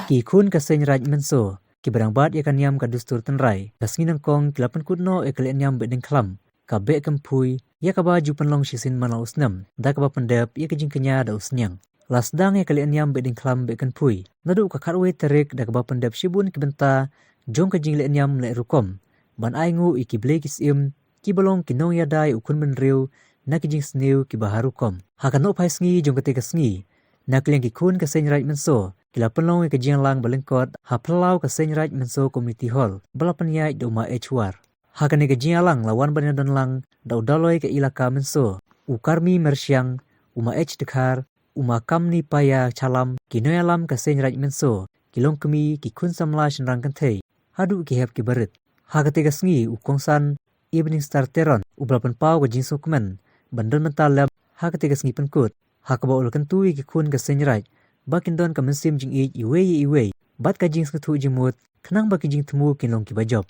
Ki kun kaseng raj menso, ki berang bat ya kan yam ka dustur tenrai, kasngi nangkong kilapan kudno e kalian yam bedeng klam, ka be kempui, ya ka baju penlong sisin mana usnam, da ka ba pendep ya kejing kenya da usnyang. Lasdang ya kalian yam bedeng klam be kempui, nadu ka karwe terik da ka ba pendep shibun kibenta, jong kejing lian yam le rukom, ban aingu iki ble kisim, ki balong kinong ya dai ukun menriu, na kejing sniu ki baharukom. Hakan no pai sngi jong ketika sngi, na kalian ki kun kaseng raj menso, kila penlong ke jiang lang balengkot ha pelau ke senraj menso community hall balapan yai do ma echwar hakan ke jiang lang lawan banyadan lang da udaloi ke ilaka menso ukarmi mersyang uma ech dekar uma kamni paya chalam kinoyalam ke senraj menso kilong kemi ki kun samla shenrang kantei hadu ki hep ki barit hakate ke sngi ukongsan evening star teron ubalapan pau ke jing sukmen bandel mental lab hakate ke sngi penkut hakaba ulkan tui ki kun ke senraj bakin don ka mensim jing iwe bat ka jing skatu jimut kenang baki jing temu kinlong ki bajob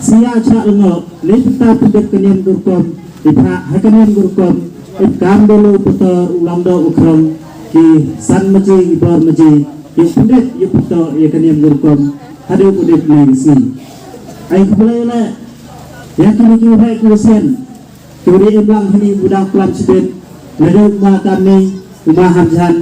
Sia cha ngok lista pendek kenian gurkom ipha hakanian gurkom ikam dulu putar ulang do ukrom ki san maji ibor maji yang pendek yu putar ya kenian gurkom hadu pendek nangsi ai kebelai yang kini ki hai kusen kuri ibang hani budang kelam seben ladu ma kami umah hamjan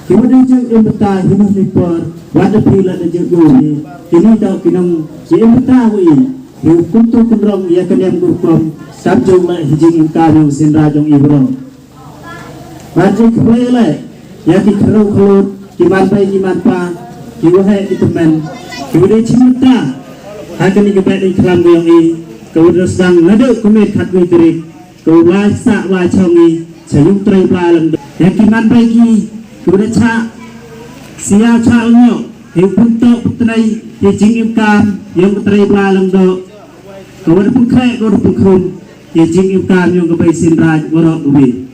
kimudu jeng imbeta himuh nipor wada pila da jeng yuni kini dau kinong je imbeta wi hukum tu kunrong ya kenian gurkom sabjong la hijing ingkanyong sinrajong ibro bajik kebelai ya ki kerau kelut kiman pai kiman pa kiwahai itemen kiwede cimta hakani kebet di kelam yang i kewede sedang ngaduk kumet khatwi terik kewala sa wa chongi sayung trai plalang ya kiman pai ki kewede cha sia cha unyo hukum tu putrai hijing ingkam yang trai plalang do kewede pungkai kewede pungkum hijing ingkam yang kebai sinraj warok ubi